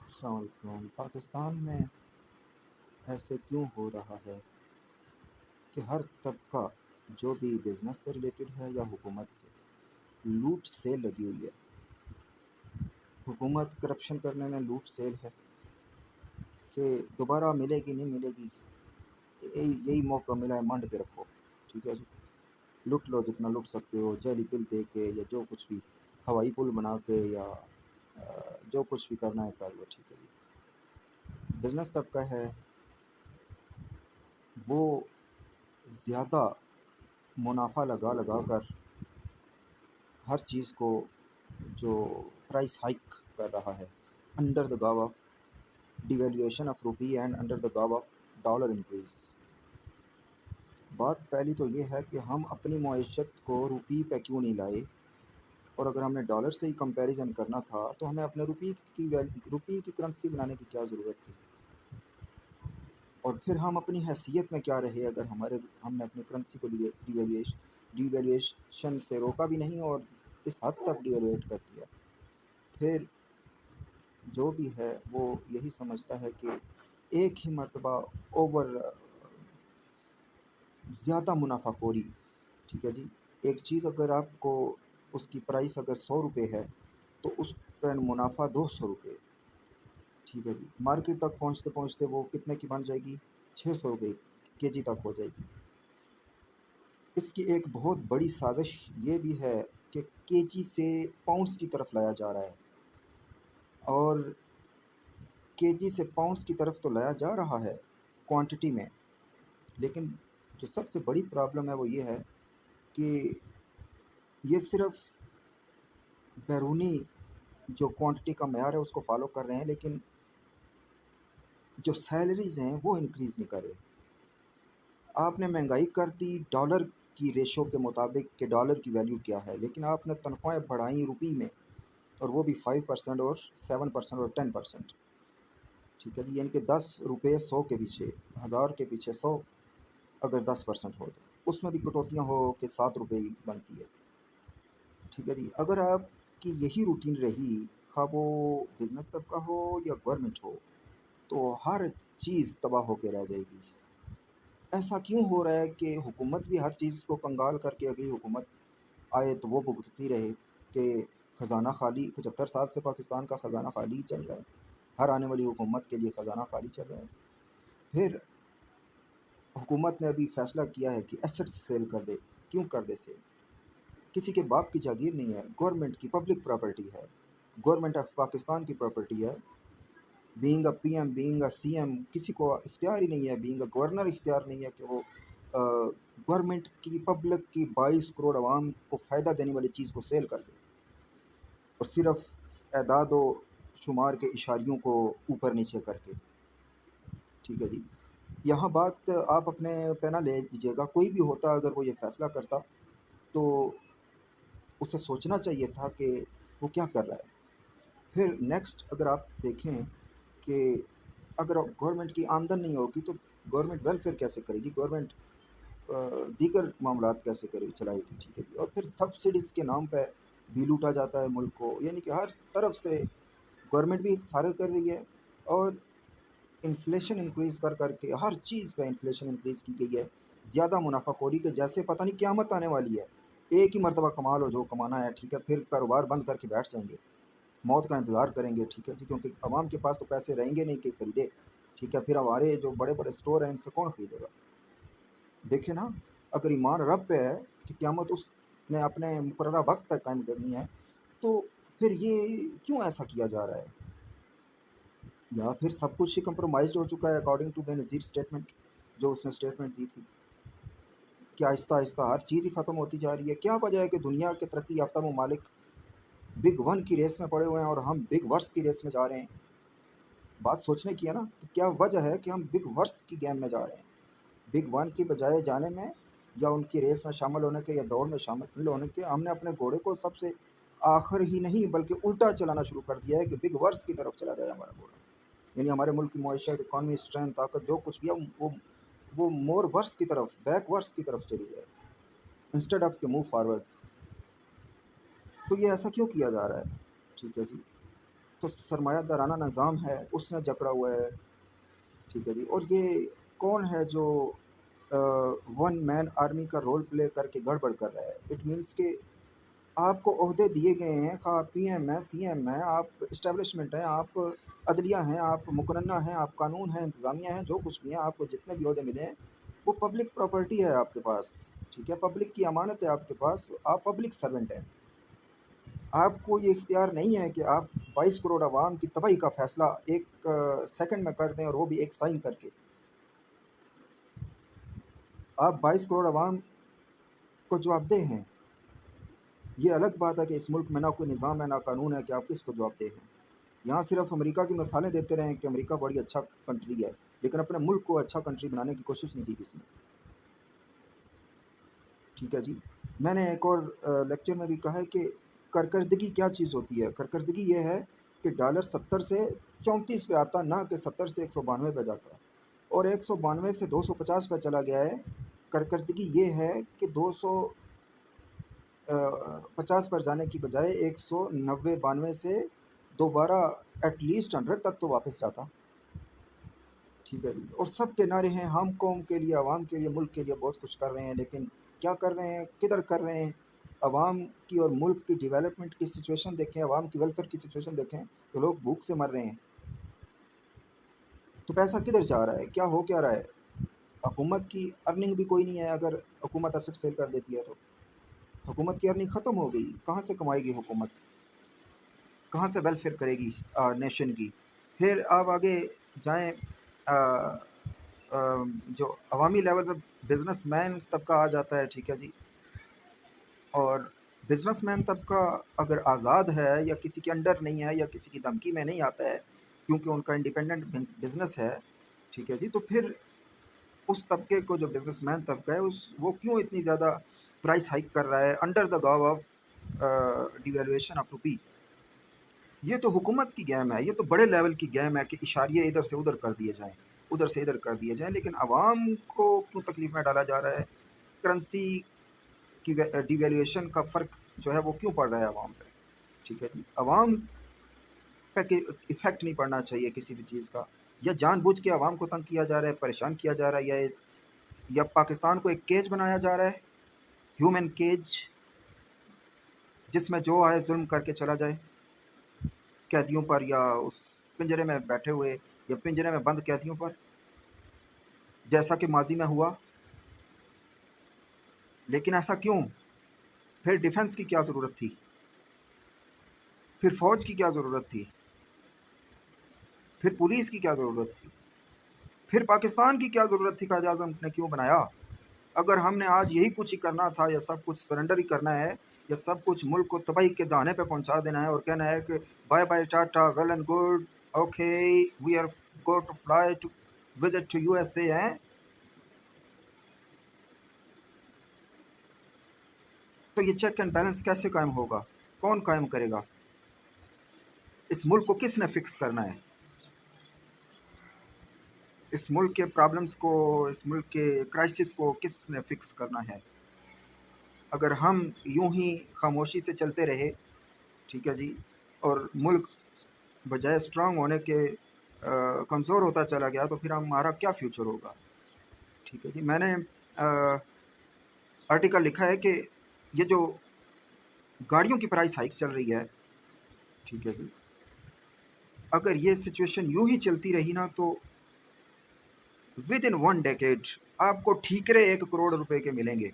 السلام علیکم۔ پاکستان میں ایسے کیوں ہو رہا ہے کہ ہر طبقہ جو بھی بزنس سے ریلیٹڈ ہے یا حکومت سے لوٹ سیل لگی ہوئی ہے؟ حکومت کرپشن کرنے میں لوٹ سیل ہے کہ دوبارہ ملے گی نہیں ملے گی، یہی موقع ملا ہے منڈ کے رکھو، ٹھیک ہے جی، لوٹ لو جتنا لوٹ سکتے ہو، جیلی بل دے کے یا جو کچھ بھی، ہوائی پل بنا کے یا جو کچھ بھی کرنا ہے کر لو، ٹھیک ہے جی۔ بزنس طبقہ ہے وہ زیادہ منافع لگا لگا کر ہر چیز کو جو پرائس ہائک کر رہا ہے under the guise of devaluation of rupee and under the guise of dollar increase. بات پہلی تو یہ ہے کہ ہم اپنی معیشت کو روپی پہ کیوں نہیں لائے، اور اگر ہم نے ڈالر سے ہی کمپیریزن کرنا تھا تو ہمیں اپنے روپی کی کرنسی بنانے کی کیا ضرورت تھی؟ اور پھر ہم اپنی حیثیت میں کیا رہے اگر ہم نے اپنی کرنسی کو ڈیویلیویشن سے روکا بھی نہیں اور اس حد تک ڈیویلیٹ کر دیا۔ پھر جو بھی ہے وہ یہی سمجھتا ہے کہ ایک ہی مرتبہ اوور زیادہ منافع خوری، ٹھیک ہے جی، ایک چیز اگر آپ کو اس کی پرائس اگر 100 روپے ہے تو اس پہ منافع 200 روپے، ٹھیک ہے جی، مارکیٹ تک پہنچتے پہنچتے وہ کتنے کی بن جائے گی؟ 600 روپے کے جی تک ہو جائے گی۔ اس کی ایک بہت بڑی سازش یہ بھی ہے کہ کے جی سے پاؤنڈس کی طرف لایا جا رہا ہے، اور کے جی سے پاؤنڈس کی طرف تو لایا جا رہا ہے کوانٹٹی میں، لیکن جو سب سے بڑی پرابلم ہے وہ یہ ہے کہ یہ صرف بیرونی جو کوانٹٹی کا معیار ہے اس کو فالو کر رہے ہیں، لیکن جو سیلریز ہیں وہ انکریز نہیں کر رہے۔ آپ نے مہنگائی کر دی ڈالر کی ریشو کے مطابق کہ ڈالر کی ویلیو کیا ہے، لیکن آپ نے تنخواہیں بڑھائیں روپی میں، اور وہ بھی 5% اور 7% اور 10%، ٹھیک ہے جی، یعنی کہ 10 روپے 100 کے پیچھے، 1000 کے پیچھے 100 اگر 10% ہو تو اس میں بھی کٹوتیاں ہو کہ 7 روپے ہی بنتی ہے، ٹھیک ہے جی۔ اگر آپ کی یہی روٹین رہی، خواہ وہ بزنس طبقہ ہو یا گورنمنٹ ہو، تو ہر چیز تباہ ہو کے رہ جائے گی۔ ایسا کیوں ہو رہا ہے کہ حکومت بھی ہر چیز کو کنگال کر کے اگلی حکومت آئے تو وہ بھگتتی رہے کہ خزانہ خالی 75 سال سے پاکستان کا خزانہ خالی ہی چل رہا ہے، ہر آنے والی حکومت کے لیے خزانہ خالی چل رہا ہے۔ پھر حکومت نے ابھی فیصلہ کیا ہے کہ ایسٹس سیل کر دے، کیوں کر دے سیل؟ کسی کے باپ کی جاگیر نہیں ہے، گورنمنٹ کی پبلک پراپرٹی ہے، گورنمنٹ آف پاکستان کی پراپرٹی ہے۔ Being A P M, being A C M, کسی کو اختیار ہی نہیں ہے، بینگ اے گورنر اختیار نہیں ہے کہ وہ گورنمنٹ کی پبلک کی 22 کروڑ عوام کو فائدہ دینے والی چیز کو سیل کر دے، اور صرف اعداد و شمار کے اشاریوں کو اوپر نیچے کر کے، ٹھیک ہے جی۔ یہاں بات آپ اپنے پہ نہ لے لیجیے گا، کوئی بھی ہوتا اگر وہ یہ فیصلہ کرتا تو اسے سوچنا چاہیے تھا کہ وہ کیا کر رہا ہے۔ پھر نیکسٹ اگر آپ دیکھیں کہ اگر گورنمنٹ کی آمدن نہیں ہوگی تو گورنمنٹ ویلفیئر کیسے کرے گی، گورنمنٹ دیگر معاملات کیسے چلائے گی، ٹھیک ہے جی۔ اور پھر سبسڈیز کے نام پہ بھی لوٹا جاتا ہے ملک کو، یعنی کہ ہر طرف سے گورنمنٹ بھی فارغ کر رہی ہے، اور انفلیشن انکریز کر کر کے ہر چیز پہ انفلیشن انکریز کی گئی ہے، زیادہ منافع خوری کے جیسے پتہ نہیں قیامت آنے والی ہے، ایک ہی مرتبہ کما لو جو کمانا ہے، ٹھیک ہے، پھر کاروبار بند کر کے بیٹھ جائیں گے، موت کا انتظار کریں گے، ٹھیک ہے جی، کیونکہ عوام کے پاس تو پیسے رہیں گے نہیں کہ خریدے، ٹھیک ہے، پھر ہمارے جو بڑے بڑے اسٹور ہیں ان سے کون خریدے گا؟ دیکھیں نا، اگر ایمان رب پہ ہے کہ قیامت اس نے اپنے مقررہ وقت پہ قائم کرنی ہے، تو پھر یہ کیوں ایسا کیا جا رہا ہے؟ یا پھر سب کچھ ہی کمپرومائزڈ ہو چکا ہے اکارڈنگ ٹو بے نظیر اسٹیٹمنٹ جو اس نے اسٹیٹمنٹ دی تھی کہ آہستہ آہستہ ہر چیز ہی ختم ہوتی جا رہی ہے؟ کیا وجہ ہے کہ دنیا کے ترقی یافتہ ممالک بگ ون کی ریس میں پڑے ہوئے ہیں اور ہم بگ ورس کی ریس میں جا رہے ہیں؟ بات سوچنے کی ہے نا، کہ کیا وجہ ہے کہ ہم بگ ورس کی گیم میں جا رہے ہیں، بگ ون کی بجائے جانے میں یا ان کی ریس میں شامل ہونے کے یا دوڑ میں شامل ہونے کے ہم نے اپنے گھوڑے کو سب سے آخر ہی نہیں بلکہ الٹا چلانا شروع کر دیا ہے کہ بگ ورس کی طرف چلا جائے ہمارا گھوڑا، یعنی ہمارے ملک کی معیشت، اکانومی، اسٹرینتھ، طاقت جو کچھ بھی ہے وہ مور ورس کی طرف، بیک ورس کی طرف چلی جائے انسٹیڈ آف کہ موو فارورڈ۔ تو یہ ایسا کیوں کیا جا رہا ہے؟ ٹھیک ہے جی، تو سرمایہ دارانہ نظام ہے اس نے جکڑا ہوا ہے، ٹھیک ہے جی۔ اور یہ کون ہے جو ون مین آرمی کا رول پلے کر کے گڑبڑ کر رہا ہے؟ اٹ مینس کہ آپ کو عہدے دیے گئے ہیں، خواہ پی ایم ہے، سی ایم ہے، آپ اسٹیبلشمنٹ ہیں، آپ عدلیہ ہیں، آپ مقننہ ہیں، آپ قانون ہیں، انتظامیہ ہیں، جو کچھ بھی ہیں، آپ کو جتنے بھی عہدے ملے ہیں وہ پبلک پراپرٹی ہے آپ کے پاس، ٹھیک ہے، پبلک کی امانت ہے آپ کے پاس، آپ پبلک سرونٹ ہیں۔ آپ کو یہ اختیار نہیں ہے کہ آپ 22 کروڑ عوام کی تباہی کا فیصلہ ایک سیکنڈ میں کر دیں، اور وہ بھی ایک سائن کر کے۔ آپ 22 کروڑ عوام کو جواب دہ ہیں۔ یہ الگ بات ہے کہ اس ملک میں نہ کوئی نظام ہے، نہ قانون ہے، کہ آپ کس کو جواب دہ ہیں۔ یہاں صرف امریکہ کی مثالیں دیتے رہیں کہ امریکہ بڑی اچھا کنٹری ہے، لیکن اپنے ملک کو اچھا کنٹری بنانے کی کوشش نہیں کی کسی نے، ٹھیک ہے جی۔ میں نے ایک اور لیکچر میں بھی کہا ہے کہ کارکردگی کیا چیز ہوتی ہے۔ کارکردگی یہ ہے کہ ڈالر 70 سے 34 پہ آتا، نہ کہ 70 سے 192 پہ جاتا، اور 192 سے 250 پہ چلا گیا ہے۔ کارکردگی یہ ہے کہ 250 پر جانے کی بجائے 190-92 سے دوبارہ ایٹ لیسٹ 100 تک تو واپس جاتا، ٹھیک ہے جی۔ اور سب کے نعرے ہیں ہم قوم کے لیے، عوام کے لیے، ملک کے لیے بہت کچھ کر رہے ہیں، لیکن کیا کر رہے ہیں، کدھر کر رہے ہیں؟ عوام کی اور ملک کی ڈیولپمنٹ کی سچویشن دیکھیں، عوام کی ویلفیئر کی سچویشن دیکھیں، تو لوگ بھوک سے مر رہے ہیں۔ تو پیسہ کدھر جا رہا ہے؟ کیا ہو کیا رہا ہے؟ حکومت کی ارننگ بھی کوئی نہیں ہے۔ اگر حکومت ایسٹ سیل کر دیتی ہے تو حکومت کی ارننگ ختم ہو گئی، کہاں سے کمائے گی حکومت؟ کہاں سے ویلفیئر کرے گی نیشن کی؟ پھر آپ آگے جائیں، جو عوامی لیول پہ بزنس مین طبقہ آ جاتا ہے، ٹھیک ہے جی۔ اور بزنس مین طبقہ اگر آزاد ہے یا کسی کے انڈر نہیں ہے یا کسی کی دھمکی میں نہیں آتا ہے، کیونکہ ان کا انڈیپینڈنٹ بزنس ہے، ٹھیک ہے جی، تو پھر اس طبقے کو، جو بزنس مین طبقہ ہے، وہ کیوں اتنی زیادہ پرائس ہائک کر رہا ہے under the guise of devaluation of rupee? یہ تو حکومت کی گیم ہے، یہ تو بڑے لیول کی گیم ہے کہ اشاریے ادھر سے ادھر کر دیے جائیں، ادھر سے ادھر کر دیے جائیں، لیکن عوام کو کیوں تکلیف میں ڈالا جا رہا ہے؟ کرنسی کی ڈیویلویشن کا فرق جو ہے وہ کیوں پڑ رہا ہے عوام پہ؟ ٹھیک ہے جی۔ عوام پہ افیکٹ نہیں پڑنا چاہیے کسی بھی چیز کا، یا جان بوجھ کے عوام کو تنگ کیا جا رہا ہے، پریشان کیا جا رہا ہے، یا پاکستان کو ایک کیج بنایا جا رہا ہے، ہیومن کیج، جس میں جو آئے ظلم کر کے چلا جائے قیدیوں پر، یا اس پنجرے میں بیٹھے ہوئے یا پنجرے میں بند قیدیوں پر، جیسا کہ ماضی میں ہوا۔ لیکن ایسا کیوں؟ پھر ڈیفنس کی کیا ضرورت تھی؟ پھر فوج کی کیا ضرورت تھی؟ پھر پولیس کی کیا ضرورت تھی؟ پھر پاکستان کی کیا ضرورت تھی؟ قائد اعظم نے کیوں بنایا؟ اگر ہم نے آج یہی کچھ ہی کرنا تھا، یا سب کچھ سرنڈر ہی کرنا ہے، یا سب کچھ ملک کو تباہی کے دہانے پہ پہنچا دینا ہے اور کہنا ہے کہ bye bye tata, well and good, okay we are go to fly to visit to USA ہیں، تو یہ چیک اینڈ بیلنس کیسے قائم ہوگا؟ کون قائم کرے گا؟ اس ملک کو کس نے فکس کرنا ہے؟ اس ملک کے پرابلمس کو، اس ملک کے کرائسس کو کس نے فکس کرنا ہے؟ اگر ہم یوں ہی خاموشی سے چلتے رہے، ٹھیک ہے جی، اور ملک بجائے اسٹرانگ ہونے کے کمزور ہوتا چلا گیا، تو پھر ہمارا کیا فیوچر ہوگا؟ ٹھیک ہے جی۔ میں نے آرٹیکل لکھا ہے کہ یہ جو گاڑیوں کی پرائس ہائک چل رہی ہے، ٹھیک ہے جی، اگر یہ سچویشن یوں ہی چلتی رہی نا، تو ود ان 1 ڈیکیڈ آپ کو ٹھیکرے 1 کروڑ روپے کے ملیں گے۔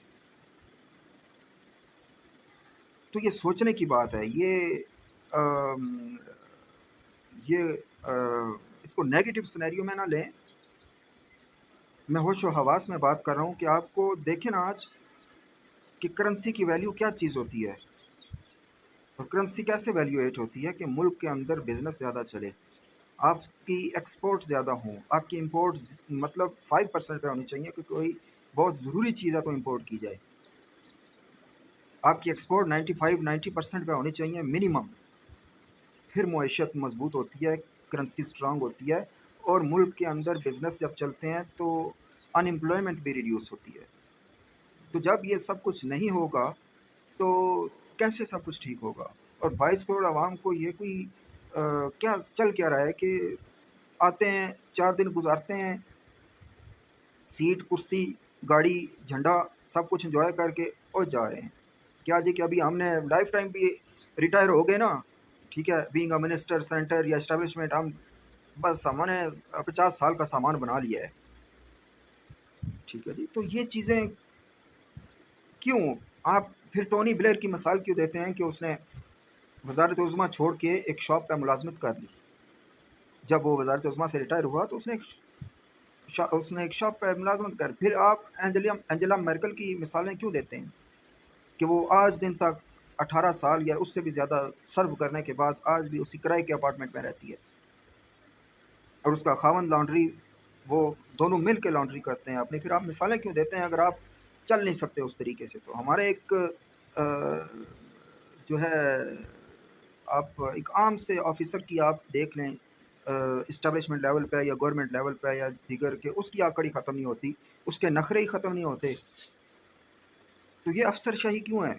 تو یہ سوچنے کی بات ہے، اس کو نیگیٹو سینیریو میں نہ لیں۔ میں ہوش و حواس میں بات کر رہا ہوں کہ آپ کو دیکھیں نا آج کہ کرنسی کی ویلیو کیا چیز ہوتی ہے، اور کرنسی کیسے ویلیویٹ ہوتی ہے؟ کہ ملک کے اندر بزنس زیادہ چلے، آپ کی ایکسپورٹ زیادہ ہوں، آپ کی امپورٹ مطلب 5% پہ ہونی چاہیے، کہ کوئی بہت ضروری چیز ہے تو امپورٹ کی جائے، آپ کی ایکسپورٹ 90% پہ ہونی چاہیے منیمم۔ پھر معیشت مضبوط ہوتی ہے، کرنسی اسٹرانگ ہوتی ہے، اور ملک کے اندر بزنس جب چلتے ہیں تو ان امپلائمنٹ بھی ریڈیوس ہوتی ہے۔ تو جب یہ سب کچھ نہیں ہوگا تو کیسے سب کچھ ٹھیک ہوگا؟ اور 22 کروڑ عوام کو یہ کوئی کیا چل کیا رہا ہے کہ آتے ہیں 4 دن گزارتے ہیں، سیٹ کرسی گاڑی جھنڈا سب کچھ انجوائے کر کے اور جا رہے ہیں. کیا جی کہ ابھی ہم نے لائف ٹائم بھی ریٹائر ہو گئے نا، ٹھیک ہے، بینگ اے منسٹر سینٹر یا اسٹیبلشمنٹ، ہم بس ہم نے 50 سال کا سامان بنا لیا ہے. ٹھیک ہے جی، تو یہ چیزیں کیوں؟ آپ پھر ٹونی بلیئر کی مثال کیوں دیتے ہیں کہ اس نے وزارت عظمیٰ چھوڑ کے ایک شاپ پہ ملازمت کر لی؟ جب وہ وزارت عظمیٰ سے ریٹائر ہوا تو اس نے ایک شاپ پہ ملازمت کر. پھر آپ اینجلا مرکل کی مثالیں کیوں دیتے ہیں کہ وہ آج دن تک 18 سال یا اس سے بھی زیادہ سرو کرنے کے بعد آج بھی اسی کرائے کے اپارٹمنٹ میں رہتی ہے، اور اس کا خاوند لانڈری، وہ دونوں مل کے لانڈری کرتے ہیں اپنی. پھر آپ مثالیں کیوں دیتے ہیں اگر آپ چل نہیں سکتے اس طریقے سے؟ تو ہمارے ایک جو ہے، آپ ایک عام سے آفیسر کی آپ دیکھ لیں اسٹیبلشمنٹ لیول پہ یا گورنمنٹ لیول پہ یا دیگر کے، اس کی آکڑی ختم نہیں ہوتی، اس کے نخرے ہی ختم نہیں ہوتے. تو یہ افسر شاہی کیوں ہے؟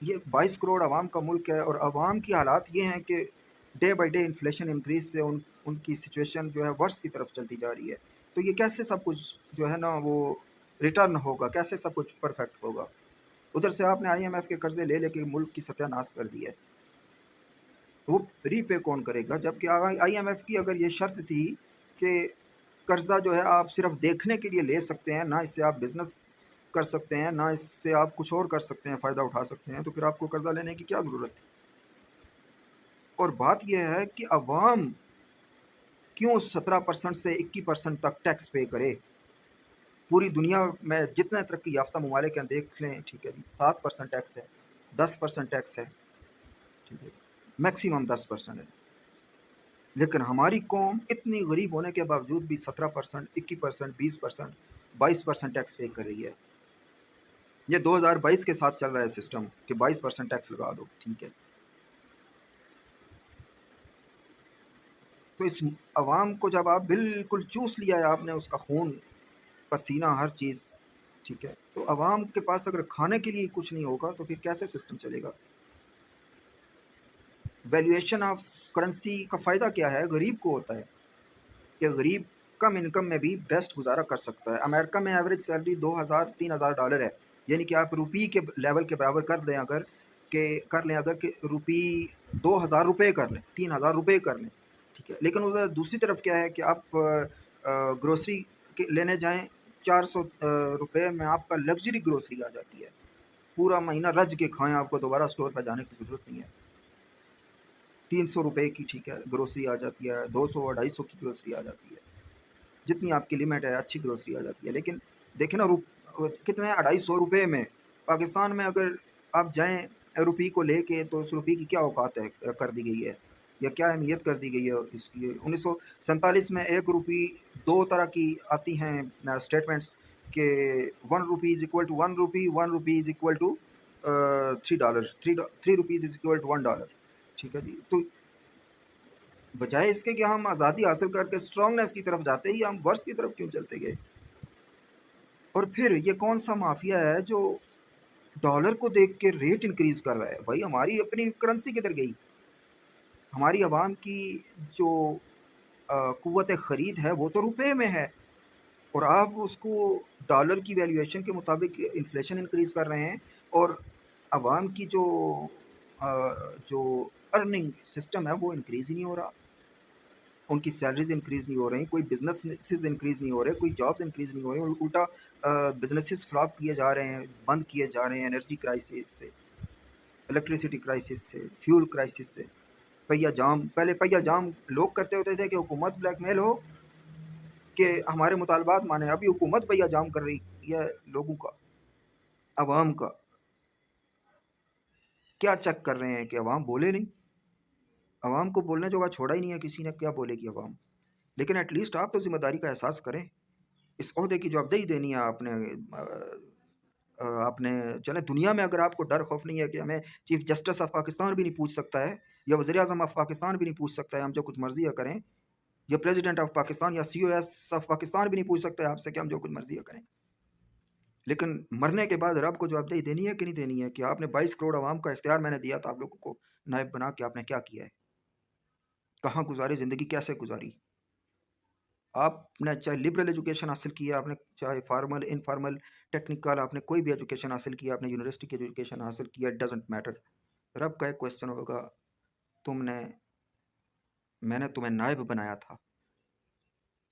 یہ 22 کروڑ عوام کا ملک ہے، اور عوام کی حالات یہ ہیں کہ day by day inflation increase سے ان کی سچویشن جو ہے ورس کی طرف چلتی جا رہی ہے. تو یہ کیسے سب کچھ جو ہے نا وہ ریٹرن ہوگا، کیسے سب کچھ پرفیکٹ ہوگا؟ ادھر سے آپ نے آئی ایم ایف کے قرضے لے کے ملک کی ستیہ ناش کر دی ہے. وہ ری پے کون کرے گا؟ جبکہ آئی ایم ایف کی اگر یہ شرط تھی کہ قرضہ جو ہے آپ صرف دیکھنے کے لیے لے سکتے ہیں، نہ اس سے آپ بزنس کر سکتے ہیں، نہ اس سے آپ کچھ اور کر سکتے ہیں، فائدہ اٹھا سکتے ہیں، تو پھر آپ کو قرضہ لینے کی کیا ضرورت تھی؟ اور بات یہ ہے کہ عوام کیوں 17% سے 21% تک ٹیکس پے کرے؟ پوری دنیا میں جتنے ترقی یافتہ ممالک ہیں دیکھ لیں، ٹھیک ہے جی، 7% ٹیکس ہے، 10% ٹیکس ہے، ٹھیک ہے، میکسیمم 10% ہے. لیکن ہماری قوم اتنی غریب ہونے کے باوجود بھی 17%، 21%، 20%، 22% ٹیکس پے کر رہی ہے. یہ 2022 کے ساتھ چل رہا ہے سسٹم کہ 22% ٹیکس لگا دو، ٹھیک ہے. تو اس عوام کو جب آپ بالکل چوس لیا ہے آپ نے، اس کا خون پسینہ ہر چیز، ٹھیک ہے، تو عوام کے پاس اگر کھانے کے لیے کچھ نہیں ہوگا تو پھر کیسے سسٹم چلے گا؟ ویلیویشن آف کرنسی کا فائدہ کیا ہے؟ غریب کو ہوتا ہے کہ غریب کم انکم میں بھی بیسٹ گزارا کر سکتا ہے. امریکہ میں ایوریج سیلری $2,000-3,000 ہے، یعنی کہ آپ روپی کے لیول کے برابر کر لیں اگر کہ روپی 2,000 روپے کر لیں، 3,000 روپے کر لیں، ٹھیک ہے. لیکن ادھر دوسری طرف کیا ہے کہ آپ گروسری لینے جائیں، 400 روپے میں آپ کا لگژری گروسری آ جاتی ہے. پورا مہینہ رج کے کھائیں، آپ کو دوبارہ اسٹور پہ جانے کی ضرورت نہیں ہے. 300 روپے کی، ٹھیک ہے، گروسری آ جاتی ہے، 200-250 کی گروسری آ جاتی ہے، جتنی آپ کی لمٹ ہے اچھی گروسری آ جاتی ہے. لیکن دیکھیں نا، کتنے 250 روپے میں پاکستان میں اگر آپ جائیں روپی کو لے کے، تو اس روپی کی کیا اوقات ہے کر دی گئی ہے یا کیا اہمیت کر دی گئی ہے اس کی؟ 1947 میں 1 روپی 2 طرح کی آتی ہیں اسٹیٹمنٹس کہ 1 rupee is equal to 1 rupee, 1 rupee is equal to $3، 3 rupees is equal to $1، ٹھیک ہے جی. تو بجائے اس کے کہ ہم آزادی حاصل کر کے اسٹرانگنیس کی طرف جاتے ہی ہم ورس کی طرف کیوں چلتے گئے؟ اور پھر یہ کون سا مافیا ہے جو ڈالر کو دیکھ کے ریٹ انکریز کر رہا ہے؟ بھائی ہماری اپنی کرنسی کدھر گئی؟ ہماری عوام کی جو قوت خرید ہے وہ تو روپے میں ہے، اور آپ اس کو ڈالر کی ویلیویشن کے مطابق انفلیشن انکریز کر رہے ہیں، اور عوام کی جو ارننگ سسٹم ہے وہ انکریز ہی نہیں ہو رہا. ان کی سیلریز انکریز نہیں ہو رہی، کوئی بزنسز انکریز نہیں ہو رہے، کوئی جابز انکریز نہیں ہو رہی، الٹا بزنسز فلاپ کیے جا رہے ہیں، بند کیے جا رہے ہیں، انرجی کرائسس سے، الیکٹریسٹی کرائسس سے، فیول کرائسس سے. پہلے پہیا جام لوگ کرتے ہوتے تھے کہ حکومت بلیک میل ہو کہ ہمارے مطالبات مانے. ابھی حکومت پہیا جام کر رہی ہے لوگوں کا، عوام کا. کیا چیک کر رہے ہیں کہ عوام بولے نہیں؟ عوام کو بولنے جگہ چھوڑا ہی نہیں ہے کسی نے، کیا بولے گی عوام؟ لیکن ایٹ لیسٹ آپ تو ذمہ داری کا احساس کریں. اس عہدے کی جو افدئی دینی ہے آپ نے چلیں دنیا میں اگر آپ کو ڈر خوف نہیں ہے کہ ہمیں چیف جسٹس آف پاکستان بھی نہیں پوچھ سکتا ہے، یا وزیر اعظم آف پاکستان بھی نہیں پوچھ سکتا ہے ہم جو کچھ مرضی کریں، یا پریزیڈنٹ آف پاکستان یا COS آف پاکستان بھی نہیں پوچھ سکتا ہے آپ سے کہ ہم جو کچھ مرضی کریں. لیکن مرنے کے بعد رب کو جو افدئی دینی ہے کہ نہیں دینی ہے کہ آپ نے 22 کروڑ عوام کا اختیار میں نے دیا تھا آپ لوگوں کو نائب بنا کے، آپ نے کیا کیا ہے؟ کہاں گزاری زندگی، کیسے گزاری؟ آپ نے چاہے لبرل ایجوکیشن حاصل کیا، آپ نے چاہے فارمل انفارمل ٹیکنیکل، آپ نے کوئی بھی ایجوکیشن حاصل کیا، آپ نے یونیورسٹی کی ایجوکیشن حاصل کیا، اٹ ڈزنٹ میٹر۔ رب کا ایک کوشچن ہوگا، تم نے میں نے تمہیں نائب بنایا تھا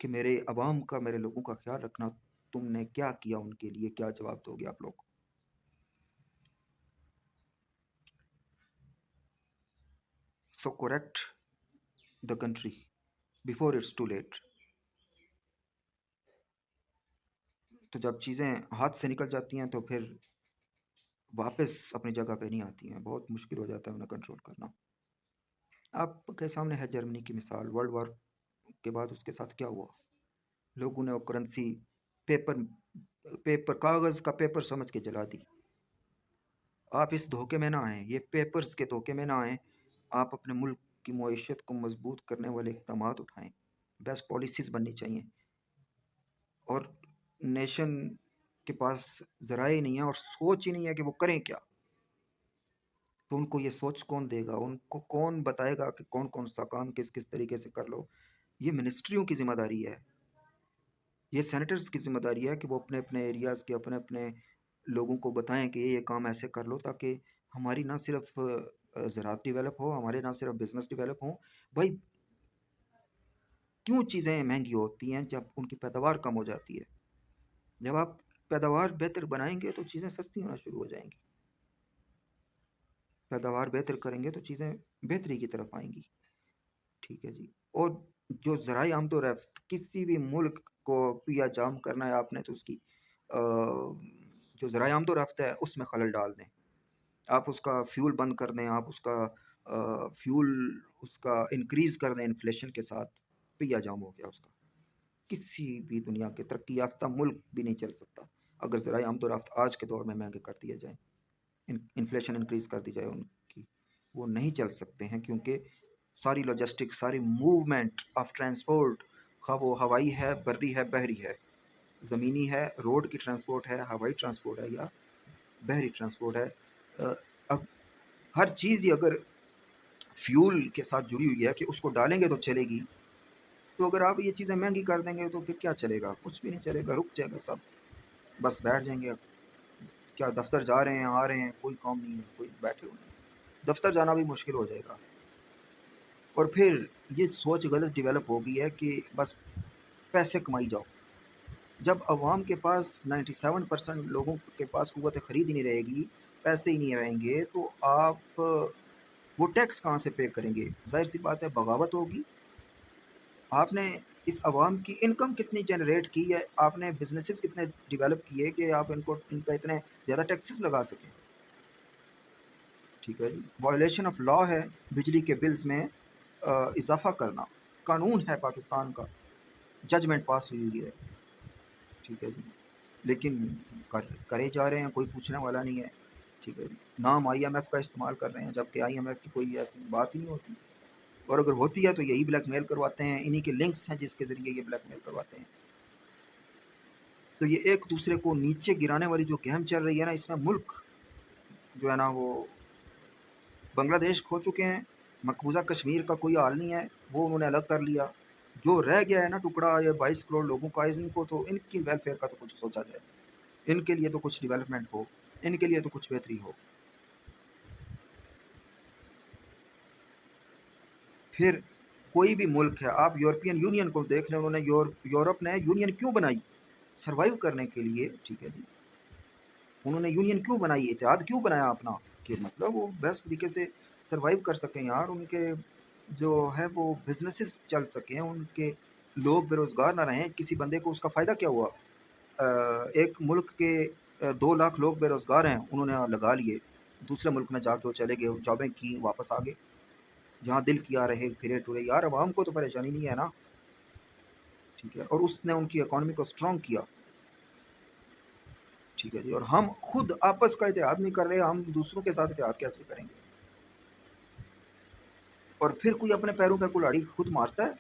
کہ میرے عوام کا، میرے لوگوں کا خیال رکھنا، تم نے کیا کیا ان کے لیے؟ کیا جواب دو گے آپ لوگ؟ So correct the country before it's too late. تو جب چیزیں ہاتھ سے نکل جاتی ہیں تو پھر واپس اپنی جگہ پہ نہیں آتی ہیں، بہت مشکل ہو جاتا ہے انہیں کنٹرول کرنا۔ آپ کے سامنے ہے جرمنی کی مثال، ورلڈ وار کے بعد اس کے ساتھ کیا ہوا؟ لوگوں نے وہ کرنسی پیپر کاغذ کا پیپر سمجھ کے جلا دی۔ آپ اس دھوکے میں نہ آئیں، یہ پیپرز کے دھوکے میں نہ آئیں، آپ اپنے ملک کی معیشت کو مضبوط کرنے والے اقدامات اٹھائیں، بیسٹ پالیسیز بننی چاہیے۔ اور نیشن کے پاس ذرائع نہیں ہے اور سوچ ہی نہیں ہے کہ وہ کریں کیا، تو ان کو یہ سوچ کون دے گا؟ ان کو کون بتائے گا کہ کون کون سا کام کس کس طریقے سے کر لو؟ یہ منسٹریوں کی ذمہ داری ہے، یہ سینیٹرز کی ذمہ داری ہے کہ وہ اپنے اپنے ایریاز کے اپنے اپنے لوگوں کو بتائیں کہ یہ کام ایسے کر لو، تاکہ ہماری نہ صرف زراعت ڈیولپ ہو، ہمارے نہ صرف بزنس ڈیولپ ہوں۔ بھائی کیوں چیزیں مہنگی ہوتی ہیں؟ جب ان کی پیداوار کم ہو جاتی ہے۔ جب آپ پیداوار بہتر بنائیں گے تو چیزیں سستی ہونا شروع ہو جائیں گی، پیداوار بہتر کریں گے تو چیزیں بہتری کی طرف آئیں گی۔ ٹھیک ہے جی۔ اور جو ذرائع آمد و رفت کسی بھی ملک کو پیا جام کرنا ہے آپ نے، تو اس کی جو ذرائع آمد و رفت ہے اس میں خلل ڈال دیں، آپ اس کا فیول بند کر دیں، آپ اس کا فیول اس کا انکریز کر دیں انفلیشن کے ساتھ، پیا جام ہو گیا اس کا۔ کسی بھی دنیا کے ترقی یافتہ ملک بھی نہیں چل سکتا اگر ذرائع آمد و رفت آج کے دور میں مہنگے کر دیے جائیں، انفلیشن انکریز کر دی جائے ان کی، وہ نہیں چل سکتے ہیں، کیونکہ ساری لاجسٹک، ساری موومنٹ آف ٹرانسپورٹ، خواہ وہ ہوائی ہے، بری ہے، بحری ہے، زمینی ہے، روڈ کی ٹرانسپورٹ ہے، ہوائی ٹرانسپورٹ ہے یا بحری ٹرانسپورٹ ہے، اب ہر چیز ہی اگر فیول کے ساتھ جڑی ہوئی ہے کہ اس کو ڈالیں گے تو چلے گی، تو اگر آپ یہ چیزیں مہنگی کر دیں گے تو پھر کیا چلے گا؟ کچھ بھی نہیں چلے گا، رک جائے گا سب، بس بیٹھ جائیں گے۔ کیا دفتر جا رہے ہیں، آ رہے ہیں، کوئی کام نہیں ہے، کوئی بیٹھے ہوئے ہیں، دفتر جانا بھی مشکل ہو جائے گا۔ اور پھر یہ سوچ غلط ڈیولپ ہو گئی ہے کہ بس پیسے کمائی جاؤ۔ جب عوام کے پاس 97% لوگوں کے پاس قوت خرید ہی نہیں رہے گی، پیسے ہی نہیں رہیں گے، تو آپ وہ ٹیکس کہاں سے پے کریں گے؟ ظاہر سی بات ہے بغاوت ہوگی۔ آپ نے اس عوام کی انکم کتنی جنریٹ کی ہے، آپ نے بزنسز کتنے ڈیولپ کیے کہ آپ ان پہ اتنے زیادہ ٹیکسز لگا سکیں؟ ٹھیک ہے جی۔ وائلیشن آف لا ہے بجلی کے بلز میں اضافہ کرنا، قانون ہے پاکستان کا، ججمنٹ پاس ہوئی ہوئی ہے، ٹھیک ہے جی، لیکن کرے جا رہے ہیں، کوئی پوچھنے والا نہیں ہے، ٹھیک ہے جی۔ نام آئی ایم ایف کا استعمال کر رہے ہیں، جبکہ آئی ایم ایف کی کوئی ایسی بات ہی نہیں ہوتی، اور اگر ہوتی ہے تو یہی بلیک میل کرواتے ہیں، انہی کے لنکس ہیں جس کے ذریعے یہ بلیک میل کرواتے ہیں۔ تو یہ ایک دوسرے کو نیچے گرانے والی جو گیم چل رہی ہے نا، اس میں ملک جو ہے نا وہ بنگلہ دیش کھو چکے ہیں، مقبوضہ کشمیر کا کوئی حال نہیں ہے، وہ انہوں نے الگ کر لیا۔ جو رہ گیا ہے نا ٹکڑا، یہ 22 کروڑ لوگوں کا، ان کو تو ان کی ویلفیئر کا تو کچھ سوچا جائے، ان کے لیے تو کچھ ڈیولپمنٹ ہو، ان کے لیے تو کچھ بہتری ہو۔ پھر کوئی بھی ملک ہے، آپ یورپین یونین کو دیکھ لیں، انہوں نے یورپ نے یونین کیوں بنائی؟ سروائیو کرنے کے لیے، ٹھیک ہے جی۔ انہوں نے یونین کیوں بنائی، اتحاد کیوں بنایا اپنا؟ کہ مطلب وہ بیسٹ طریقے سے سروائیو کر سکیں یار، ان کے جو ہے وہ بزنسز چل سکیں، ان کے لوگ بے روزگار نہ رہیں۔ کسی بندے کو اس کا فائدہ کیا ہوا؟ ایک ملک کے 2 لاکھ لوگ بے روزگار ہیں، انہوں نے لگا لیے، دوسرے ملک میں جا کے وہ چلے گئے، جابیں کی، واپس آ گئے، جہاں دل کیا رہے، پھرے ٹورے۔ یار عوام کو تو پریشانی نہیں ہے نا، ٹھیک ہے، اور اس نے ان کی اکانومی کو اسٹرانگ کیا، ٹھیک ہے جی۔ اور ہم خود آپس کا اتحاد نہیں کر رہے، ہم دوسروں کے ساتھ اتحاد کیسے کریں گے؟ اور پھر کوئی اپنے پیروں پہ کلاڑی خود مارتا ہے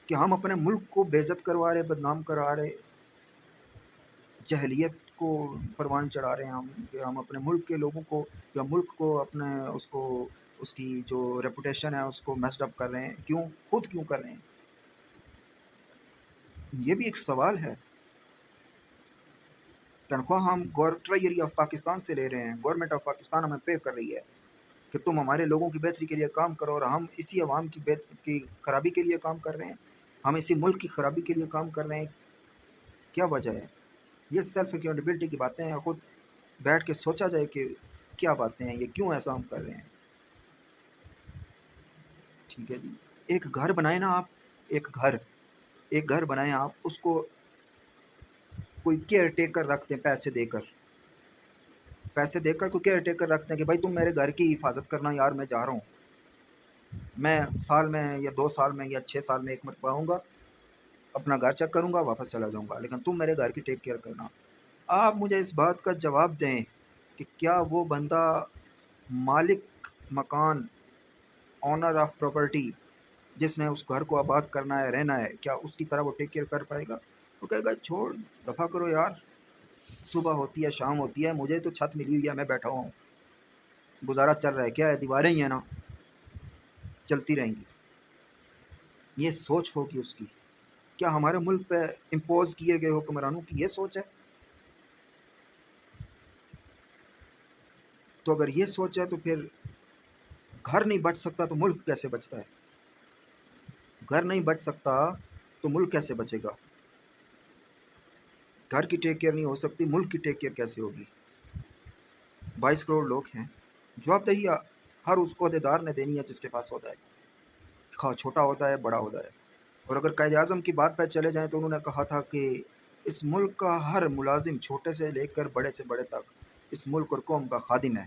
کہ ہم اپنے ملک کو بے عزت کروا رہے، بدنام کرا رہے، جہلیت کو پروان چڑھا رہے ہیں ہم، کہ ہم اپنے ملک کے لوگوں کو یا ملک کو اپنے اس کو اس کی جو ریپوٹیشن ہے اس کو میسڈ اپ کر رہے ہیں. خود کیوں کر رہے ہیں؟ یہ بھی ایک سوال ہے. تنخواہ ہم ٹریجری آف پاکستان سے لے رہے ہیں، گورنمنٹ آف پاکستان ہمیں پے کر رہی ہے کہ تم ہمارے لوگوں کی بہتری کے لیے کام کرو، اور ہم اسی عوام کی خرابی کے لیے کام کر رہے ہیں، ہم اسی ملک کی خرابی کے لیے کام کر رہے ہیں. کیا وجہ ہے؟ یہ سیلف اکاؤنٹیبلٹی کی باتیں ہیں. خود بیٹھ کے سوچا جائے کہ کیا باتیں ہیں، یہ کیوں ایسا ہم کر رہے ہیں. ٹھیک ہے جی. ایک گھر بنائیں نا آپ، ایک گھر بنائیں آپ، اس کو کوئی کیئر ٹیکر رکھتے ہیں، پیسے دے کر کوئی کیئر ٹیکر رکھتے ہیں کہ بھائی تم میرے گھر کی حفاظت کرنا یار، میں جا رہا ہوں، میں سال میں یا 2 سال میں یا 6 سال میں ایک مرتبہ آؤں گا، اپنا گھر چیک کروں گا، واپس چلا جاؤں گا، لیکن تم میرے گھر کی ٹیک کیئر کرنا. آپ مجھے اس بات کا جواب دیں کہ کیا وہ بندہ مالک مکان، آنر آف پراپرٹی، جس نے اس گھر کو آباد کرنا ہے، رہنا ہے، کیا اس کی طرح وہ ٹیک کیئر کر پائے گا؟ وہ کہے گا چھوڑ، دفع کرو یار، صبح ہوتی ہے شام ہوتی ہے، مجھے تو چھت ملی ہوئی ہے، میں بیٹھا ہوں، گزارا چل رہا ہے، کیا ہے، دیواریں ہی ہیں نا، چلتی رہیں گی. یہ سوچ ہوگی اس کی. کیا ہمارے ملک پہ امپوز کیے گئے حکمرانوں کی یہ سوچ ہے؟ تو اگر یہ سوچ ہے تو پھر گھر نہیں بچ سکتا تو ملک کیسے بچتا ہے؟ گھر نہیں بچ سکتا تو ملک کیسے بچے گا؟ گھر کی ٹیک کیئر نہیں ہو سکتی، ملک کی ٹیک کیئر کیسے ہوگی؟ 22 کروڑ لوگ ہیں، جواب دہی ہر اس عہدے دار نے دینی ہے جس کے پاس ہوتا ہے، خواہ چھوٹا ہوتا ہے بڑا ہوتا ہے. اور اگر قائد اعظم کی بات پہ چلے جائیں تو انہوں نے کہا تھا کہ اس ملک کا ہر ملازم، چھوٹے سے لے کر بڑے سے بڑے تک، اس ملک اور قوم کا خادم ہے.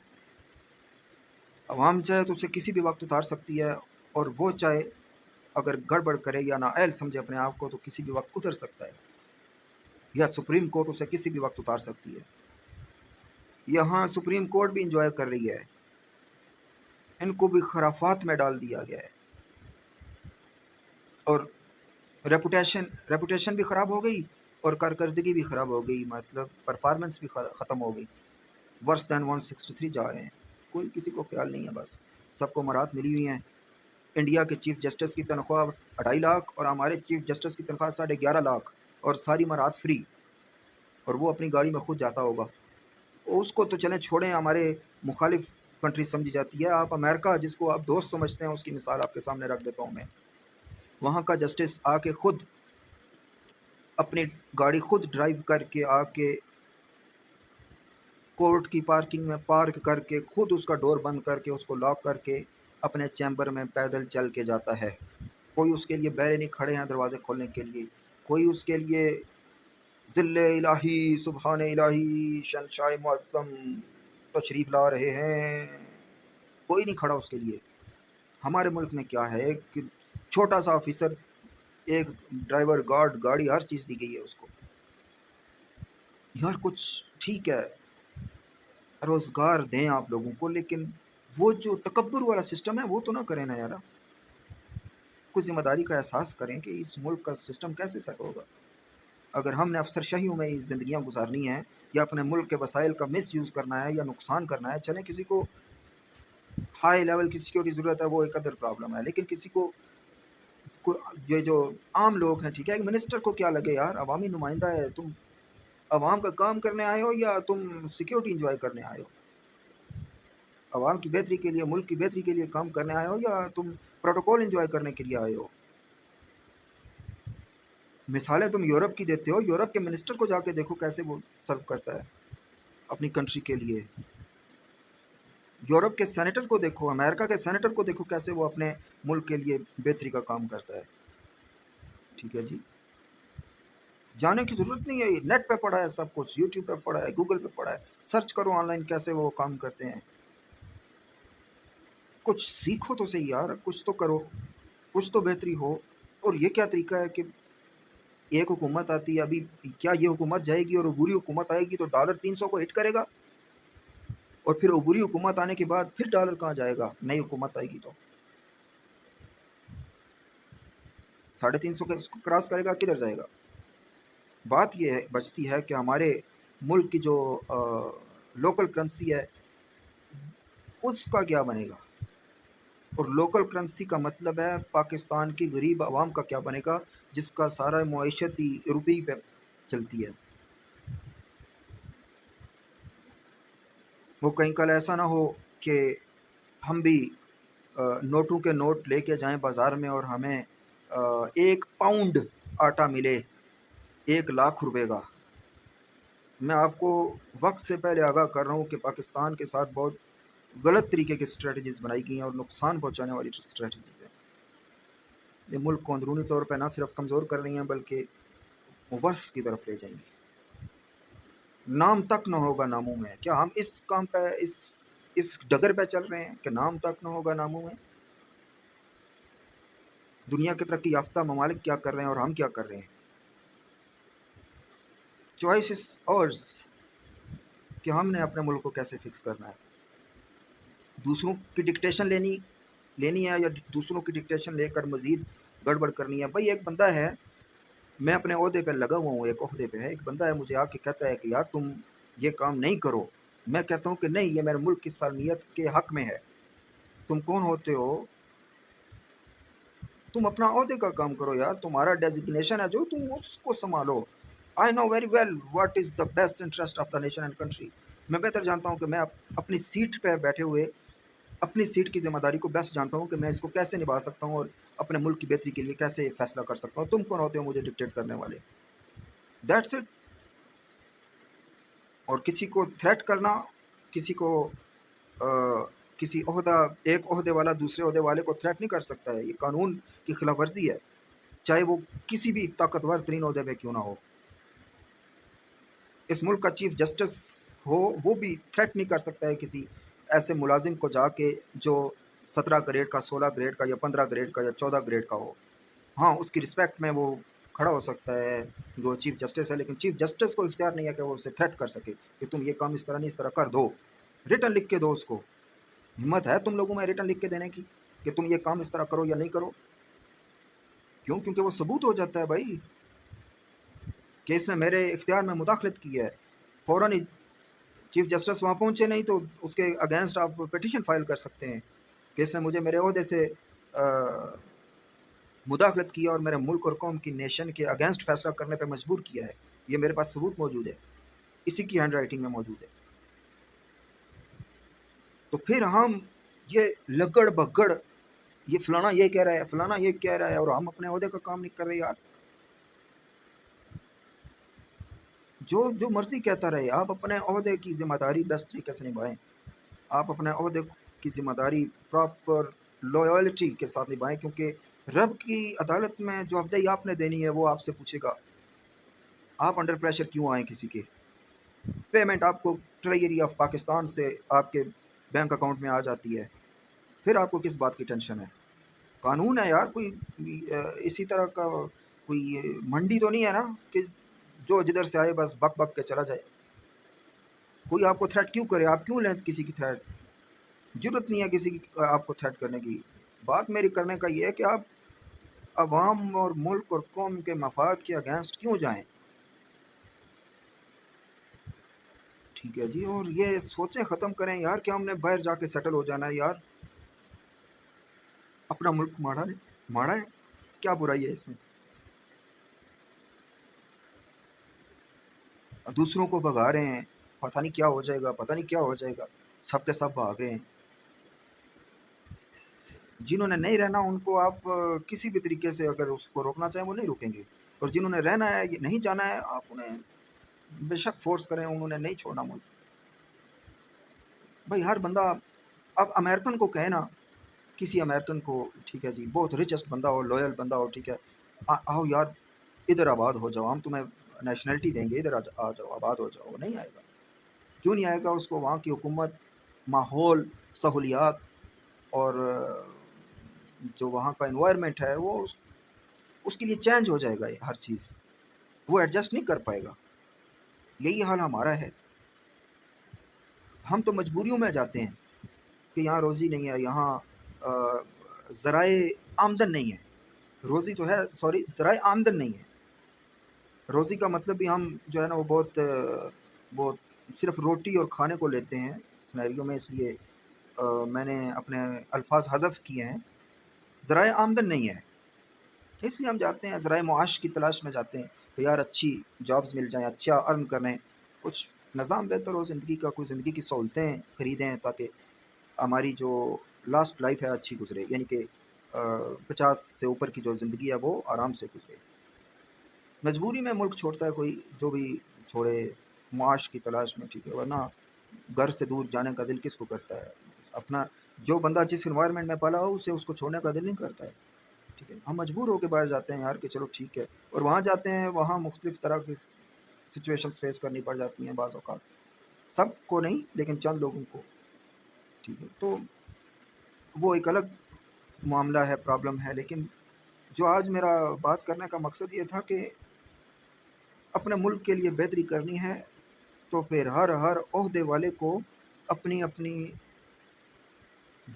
عوام چاہے تو اسے کسی بھی وقت اتار سکتی ہے، اور وہ چاہے اگر گڑبڑ کرے یا نااہل سمجھے اپنے آپ کو تو کسی بھی وقت اتر سکتا ہے، یا سپریم کورٹ اسے کسی بھی وقت اتار سکتی ہے. یہاں سپریم کورٹ بھی انجوائے کر رہی ہے، ان کو بھی خرافات میں ڈال دیا گیا ہے، اور ریپوٹیشن بھی خراب ہو گئی اور کارکردگی بھی خراب ہو گئی، مطلب پرفارمنس بھی ختم ہو گئی. ورس دین 163 جا رہے ہیں، کوئی کسی کو خیال نہیں ہے، بس سب کو مراد ملی ہوئی ہیں. انڈیا کے چیف جسٹس کی تنخواہ 2.5 لاکھ اور ہمارے چیف جسٹس کی تنخواہ 11.5 لاکھ، اور ساری مراد فری، اور وہ اپنی گاڑی میں خود جاتا ہوگا. اس کو تو چلیں چھوڑیں، ہمارے مخالف کنٹری سمجھی جاتی ہے. آپ امریکہ جس کو آپ دوست سمجھتے ہیں، اس کی مثال آپ کے سامنے رکھ دیتا ہوں میں. وہاں کا جسٹس آ کے خود اپنی گاڑی خود ڈرائیو کر کے آ کے کورٹ کی پارکنگ میں پارک کر کے خود اس کا ڈور بند کر کے اس کو لاک کر کے اپنے چیمبر میں پیدل چل کے جاتا ہے. کوئی اس کے لیے بیرے نہیں کھڑے ہیں دروازے کھولنے کے لیے، کوئی اس کے لیے ذل الہی سبحان الہی شنشائے معظم تشریف لا رہے ہیں، کوئی نہیں کھڑا اس کے لیے. ہمارے ملک میں کیا ہے کہ چھوٹا سا آفیسر، ایک ڈرائیور، گارڈ، گاڑی، ہر چیز دی گئی ہے اس کو. یار کچھ ٹھیک ہے، روزگار دیں آپ لوگوں کو، لیکن وہ جو تکبر والا سسٹم ہے وہ تو نہ کریں نا یار. کچھ ذمہ داری کا احساس کریں کہ اس ملک کا سسٹم کیسے سیٹ ہوگا. اگر ہم نے افسر شاہیوں میں زندگیاں گزارنی ہیں، یا اپنے ملک کے وسائل کا مس یوز کرنا ہے یا نقصان کرنا ہے، چلیں کسی کو ہائی لیول کی سیکورٹی ضرورت ہے، وہ ایک ادر پرابلم ہے، لیکن کسی کو یہ جو عام لوگ ہیں، ٹھیک ہے، ایک منسٹر کو کیا لگے یار، عوامی نمائندہ ہے، تم عوام کا کام کرنے آئے ہو یا تم سیکیورٹی انجوائے کرنے آئے ہو؟ عوام کی بہتری کے لیے، ملک کی بہتری کے لیے کام کرنے آئے ہو یا تم پروٹوکول انجوائے کرنے کے لیے آئے ہو؟ مثالیں تم یورپ کی دیتے ہو، یورپ کے منسٹر کو جا کے دیکھو کیسے وہ سرو کرتا ہے اپنی کنٹری کے لیے. یورپ کے سینیٹر کو دیکھو، امریکہ کے سینیٹر کو دیکھو کیسے وہ اپنے ملک کے لیے بہتری کا کام کرتا ہے. ٹھیک ہے جی، جانے کی ضرورت نہیں ہے، نیٹ پہ پڑھا ہے سب کچھ، یوٹیوب پہ پڑھا ہے، گوگل پہ پڑھا ہے، سرچ کرو آن لائن کیسے وہ کام کرتے ہیں. کچھ سیکھو تو صحیح یار، کچھ تو کرو، کچھ تو بہتری ہو. اور یہ کیا طریقہ ہے کہ ایک حکومت آتی ہے، ابھی کیا یہ حکومت جائے گی اور عبوری حکومت آئے گی تو $300 کو ہٹ کرے گا، اور پھر عبوری حکومت آنے کے بعد پھر ڈالر کہاں جائے گا؟ نئی حکومت آئے گی تو 350 کے اس کو کراس کرے گا، کدھر جائے گا؟ بات یہ بچتی ہے کہ ہمارے ملک کی جو لوکل کرنسی ہے اس کا کیا بنے گا؟ اور لوکل کرنسی کا مطلب ہے پاکستان کی غریب عوام کا کیا بنے گا، جس کا سارا معیشت ہی روپے پہ چلتی ہے۔ وہ کہیں کل ایسا نہ ہو کہ ہم بھی نوٹوں کے نوٹ لے کے جائیں بازار میں اور ہمیں 1 پاؤنڈ آٹا ملے 1 لاکھ روپے کا۔ میں آپ کو وقت سے پہلے آگاہ کر رہا ہوں کہ پاکستان کے ساتھ بہت غلط طریقے کی اسٹریٹجیز بنائی گئی ہیں اور نقصان پہنچانے والی اسٹریٹجیز ہیں۔ یہ ملک کو اندرونی طور پہ نہ صرف کمزور کر رہی ہیں بلکہ ورس کی طرف لے جائیں گی۔ نام تک نہ ہوگا ناموں میں۔ کیا ہم اس کام پہ اس ڈگر پہ چل رہے ہیں کہ نام تک نہ ہوگا ناموں میں؟ دنیا کے ترقی یافتہ ممالک کیا کر رہے ہیں اور ہم کیا کر رہے ہیں؟ چوائس از ours کہ ہم نے اپنے ملک کو کیسے فکس کرنا ہے۔ دوسروں کی ڈکٹیشن لینی ہے یا دوسروں کی ڈکٹیشن لے کر مزید گڑبڑ کرنی ہے؟ بھائی ایک بندہ ہے، میں اپنے عہدے پہ لگا ہوا ہوں، ایک عہدے پہ ہے، ایک بندہ ہے مجھے آ کے کہتا ہے کہ یار تم یہ کام نہیں کرو، میں کہتا ہوں کہ نہیں، یہ میرے ملک کی سالمیت کے حق میں ہے۔ تم کون ہوتے ہو؟ تم اپنا عہدے کا کام کرو یار، تمہارا ڈیزگنیشن ہے جو، تم اس کو سنبھالو۔ I know very well what is the best interest of the nation and country. میں بہتر جانتا ہوں کہ میں اپنی سیٹ پہ بیٹھے ہوئے اپنی سیٹ کی ذمہ داری کو بیسٹ جانتا ہوں کہ میں اس کو کیسے نبھا سکتا ہوں اور اپنے ملک کی بہتری کے لیے کیسے فیصلہ کر سکتا ہوں۔ تم کون ہوتے ہو مجھے ڈکٹیٹ کرنے والے؟ That's it. اور کسی کو تھریٹ کرنا، کسی کو کسی ایک عہدے والا دوسرے عہدے والے کو تھریٹ نہیں کر سکتا ہے، یہ قانون کی خلاف ورزی ہے، چاہے وہ کسی بھی طاقتور ترین عہدے پہ کیوں نہ ہو۔ اس ملک کا چیف جسٹس ہو، وہ بھی تھریٹ نہیں کر سکتا ہے کسی ایسے ملازم کو جا کے جو 17 گریڈ کا، 16 گریڈ کا یا 15 گریڈ کا یا 14 گریڈ کا ہو۔ ہاں اس کی رسپیکٹ میں وہ کھڑا ہو سکتا ہے کہ وہ چیف جسٹس ہے، لیکن چیف جسٹس کو اختیار نہیں ہے کہ وہ اسے تھریٹ کر سکے کہ تم یہ کام اس طرح نہیں، اس طرح کر دو۔ ریٹن لکھ کے دو اس کو۔ ہمت ہے تم لوگوں میں ریٹن لکھ کے دینے کی کہ تم یہ کام اس طرح کرو یا نہیں کرو؟ کیوں؟ کیونکہ وہ ثبوت ہو جاتا ہے بھائی کہ اس نے میرے اختیار میں مداخلت کی ہے۔ فوراً ہی چیف جسٹس وہاں پہنچے نہیں تو اس کے اگینسٹ آپ پٹیشن فائل کر سکتے ہیں کہ اس نے مجھے میرے عہدے سے مداخلت کیا اور میرے ملک اور قوم کی نیشن کے اگینسٹ فیصلہ کرنے پہ مجبور کیا ہے۔ یہ میرے پاس ثبوت موجود ہے، اسی کی ہینڈ رائٹنگ میں موجود ہے۔ تو پھر ہم یہ لگڑ بگڑ، یہ فلانا یہ کہہ رہا ہے، فلانا یہ کہہ رہا ہے، اور ہم اپنے عہدے کا کام نہیں کر رہے یار۔ جو مرضی کہتا رہے، آپ اپنے عہدے کی ذمہ داری بیسٹ طریقے سے نبھائیں۔ آپ اپنے عہدے کی ذمہ داری پراپر لویلٹی کے ساتھ نبھائیں، کیونکہ رب کی عدالت میں جو افدائی آپ نے دینی ہے وہ آپ سے پوچھے گا آپ انڈر پریشر کیوں آئیں کسی کے۔ پیمنٹ آپ کو ٹریجری آف پاکستان سے آپ کے بینک اکاؤنٹ میں آ جاتی ہے، پھر آپ کو کس بات کی ٹینشن ہے؟ قانون ہے یار، کوئی اسی طرح کا کوئی منڈی تو نہیں ہے نا کہ جو جدھر سے آئے بس بک بک کے چلا جائے۔ کوئی آپ کو تھریٹ کیوں کرے؟ آپ کیوں لیں کسی کی تھریٹ؟ ضرورت نہیں ہے کسی کی آپ کو تھریٹ کرنے کی۔ بات میری کرنے کا یہ ہے کہ آپ عوام اور ملک اور قوم کے مفاد کے اگینسٹ کیوں جائیں؟ ٹھیک ہے جی، اور یہ سوچیں ختم کریں یار کہ ہم نے باہر جا کے سیٹل ہو جانا ہے یار۔ اپنا ملک ماڑا ہے، کیا برائی ہے اس میں؟ دوسروں کو بھگا رہے ہیں، پتہ نہیں کیا ہو جائے گا، پتہ نہیں کیا ہو جائے گا، سب کے سب بھاگ رہے ہیں۔ جنہوں نے نہیں رہنا ان کو آپ کسی بھی طریقے سے اگر اس کو روکنا چاہیں وہ نہیں روکیں گے، اور جنہوں نے رہنا ہے، یہ نہیں جانا ہے، آپ انہیں بے شک فورس کریں، انہوں نے نہیں چھوڑنا ملک۔ بھائی ہر بندہ اب امریکن کو کہے نا، کسی امریکن کو، ٹھیک ہے جی، بہت ریچسٹ بندہ ہو، لوئل بندہ ہو، ٹھیک ہے، آؤ یار ادھر آباد ہو جاؤ، ہم تمہیں نیشنلٹی دیں گے، ادھر آ جاؤ، آباد ہو جاؤ، وہ نہیں آئے گا۔ کیوں نہیں آئے گا؟ اس کو وہاں کی حکومت، ماحول، سہولیات اور جو وہاں کا انوائرمنٹ ہے وہ اس کے لیے چینج ہو جائے گا، یہ ہر چیز وہ ایڈجسٹ نہیں کر پائے گا۔ یہی حال ہمارا ہے، ہم تو مجبوریوں میں جاتے ہیں کہ یہاں روزی نہیں ہے، یہاں ذرائع آمدن نہیں ہے۔ روزی تو ہے، سوری، ذرائع آمدن نہیں ہے۔ روزی کا مطلب بھی ہم جو ہے نا وہ بہت صرف روٹی اور کھانے کو لیتے ہیں سینیریو میں، اس لیے میں نے اپنے الفاظ حذف کیے ہیں، ذرائع آمدن نہیں ہے، اس لیے ہم جاتے ہیں ذرائع معاش کی تلاش میں جاتے ہیں کہ یار اچھی جابز مل جائیں، اچھا ارن کریں، کچھ نظام بہتر ہو زندگی کا، کوئی زندگی کی سہولتیں خریدیں تاکہ ہماری جو لاسٹ لائف ہے اچھی گزرے، یعنی کہ 50 سے اوپر کی جو زندگی ہے وہ آرام سے گزرے۔ مجبوری میں ملک چھوڑتا ہے کوئی، جو بھی چھوڑے معاش کی تلاش میں، ٹھیک ہے، ورنہ گھر سے دور جانے کا دل کس کو کرتا ہے؟ اپنا جو بندہ جس انوائرمنٹ میں پلا ہو اسے اس کو چھوڑنے کا دل نہیں کرتا ہے، ٹھیک ہے، ہم مجبور ہو کے باہر جاتے ہیں یار کہ چلو ٹھیک ہے، اور وہاں جاتے ہیں وہاں مختلف طرح کی سچویشنز فیس کرنی پڑ جاتی ہیں بعض اوقات، سب کو نہیں لیکن چند لوگوں کو، ٹھیک ہے، تو وہ ایک الگ معاملہ ہے، پرابلم ہے، لیکن جو آج میرا بات کرنے کا مقصد یہ تھا کہ اپنے ملک کے لیے بہتری کرنی ہے تو پھر ہر عہدے والے کو اپنی اپنی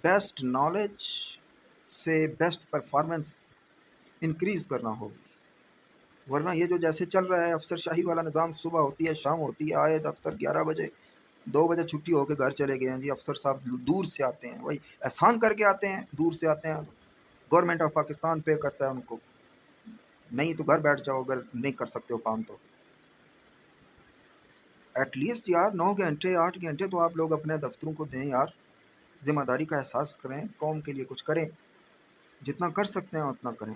بیسٹ نالج سے بیسٹ پرفارمنس انکریز کرنا ہوگی، ورنہ یہ جو جیسے چل رہا ہے افسر شاہی والا نظام، صبح ہوتی ہے شام ہوتی ہے، آئے دفتر 11 بجے، 2 بجے چھٹی ہو کے گھر چلے گئے ہیں جی، افسر صاحب دور سے آتے ہیں، وہی احسان کر کے آتے ہیں، دور سے آتے ہیں، گورنمنٹ آف پاکستان پے کرتا ہے ان کو، نہیں تو گھر بیٹھ جاؤ اگر نہیں کر سکتے ہو کام تو ایٹ لیسٹ یار 9 گھنٹے 8 گھنٹے تو آپ لوگ اپنے دفتروں کو دیں یار، ذمہ داری کا احساس کریں، قوم کے لیے کچھ کریں، جتنا کر سکتے ہیں اتنا کریں۔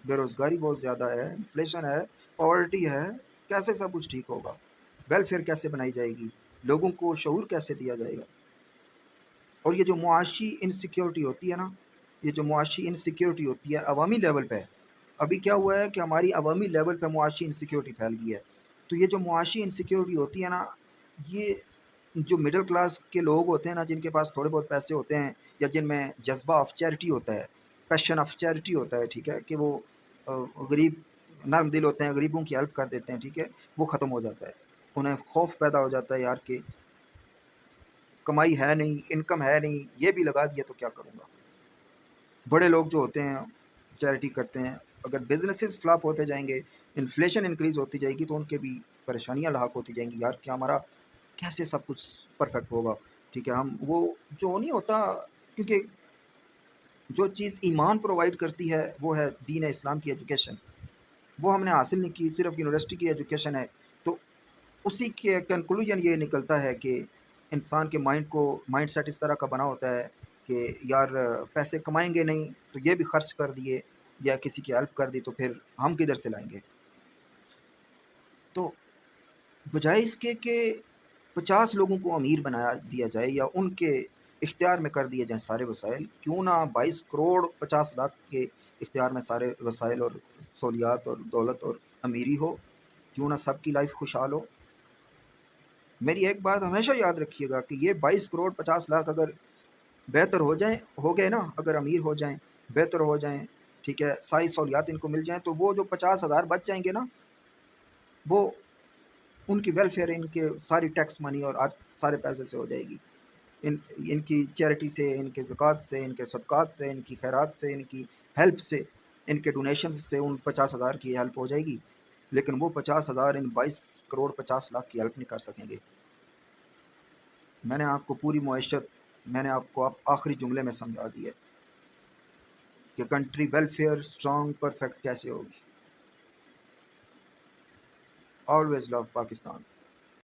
بے روزگاری بہت زیادہ ہے، انفلیشن ہے، پاورٹی ہے، کیسے سب کچھ ٹھیک ہوگا؟ ویلفیئر کیسے بنائی جائے گی؟ لوگوں کو شعور کیسے دیا جائے گا؟ اور یہ جو معاشی انسیکیورٹی ہوتی ہے نا، یہ جو معاشی انسیکیورٹی ہوتی ہے عوامی لیول پہ، ابھی کیا ہوا ہے کہ ہماری عوامی لیول پہ معاشی انسیکیورٹی پھیل گئی ہے، تو یہ جو معاشی انسیکیورٹی ہوتی ہے نا، یہ جو مڈل کلاس کے لوگ ہوتے ہیں نا، جن کے پاس تھوڑے بہت پیسے ہوتے ہیں یا جن میں جذبہ آف چیریٹی ہوتا ہے، پیشن آف چیریٹی ہوتا ہے، ٹھیک ہے، کہ وہ غریب نرم دل ہوتے ہیں، غریبوں کی ہیلپ کر دیتے ہیں، ٹھیک ہے، وہ ختم ہو جاتا ہے، انہیں خوف پیدا ہو جاتا ہے یار کہ کمائی ہے نہیں، انکم ہے نہیں، یہ بھی لگا دیا تو کیا کروں گا۔ بڑے لوگ جو ہوتے ہیں چیریٹی کرتے ہیں، اگر بزنسز فلاپ ہوتے جائیں گے، انفلیشن انکریز ہوتی جائے گی تو ان کے بھی پریشانیاں لاحق ہوتی جائیں گی یار کہ ہمارا کیسے سب کچھ پرفیکٹ ہوگا، ٹھیک ہے، ہم وہ جو نہیں ہوتا، کیونکہ جو چیز ایمان پرووائڈ کرتی ہے وہ ہے دین اسلام کی ایجوکیشن، وہ ہم نے حاصل نہیں کی، صرف یونیورسٹی کی ایجوکیشن ہے، تو اسی کے کنکلوژن یہ نکلتا ہے کہ انسان کے مائنڈ سیٹ اس طرح کا بنا ہوتا ہے کہ یار پیسے کمائیں گے نہیں تو یہ بھی خرچ کر دیے یا کسی کی ہیلپ کر دی تو پھر ہم کدھر سے لائیں گے؟ تو بجائے اس کے کہ 50 لوگوں کو امیر بنایا دیا جائے یا ان کے اختیار میں کر دیے جائیں سارے وسائل، کیوں نہ 22 کروڑ 50 لاکھ کے اختیار میں سارے وسائل اور سہولیات اور دولت اور امیری ہو، کیوں نہ سب کی لائف خوشحال ہو؟ میری ایک بات ہمیشہ یاد رکھیے گا کہ یہ 22 کروڑ 50 لاکھ اگر بہتر ہو جائیں، ہو گئے نا، اگر امیر ہو جائیں، بہتر ہو جائیں، ٹھیک ہے، ساری سہولیات ان کو مل جائیں، تو وہ جو 50,000 بچ جائیں گے نا، وہ ان کی ویلفیئر، ان کے ساری ٹیکس منی اور سارے پیسے سے ہو جائے گی، ان کی چیریٹی سے، ان کے زکوٰۃ سے، ان کے صدقات سے، ان کی خیرات سے، ان کی ہیلپ سے، ان کے ڈونیشنز سے ان 50,000 کی ہیلپ ہو جائے گی، لیکن وہ 50,000 ان 22 کروڑ 50 لاکھ کی ہیلپ نہیں کر سکیں گے۔ میں نے آپ کو پوری معیشت، میں نے آپ کو آخری جملے میں سمجھا دی ہے کہ کنٹری ویلفیئر اسٹرانگ پرفیکٹ کیسے ہوگی۔ Always love Pakistan.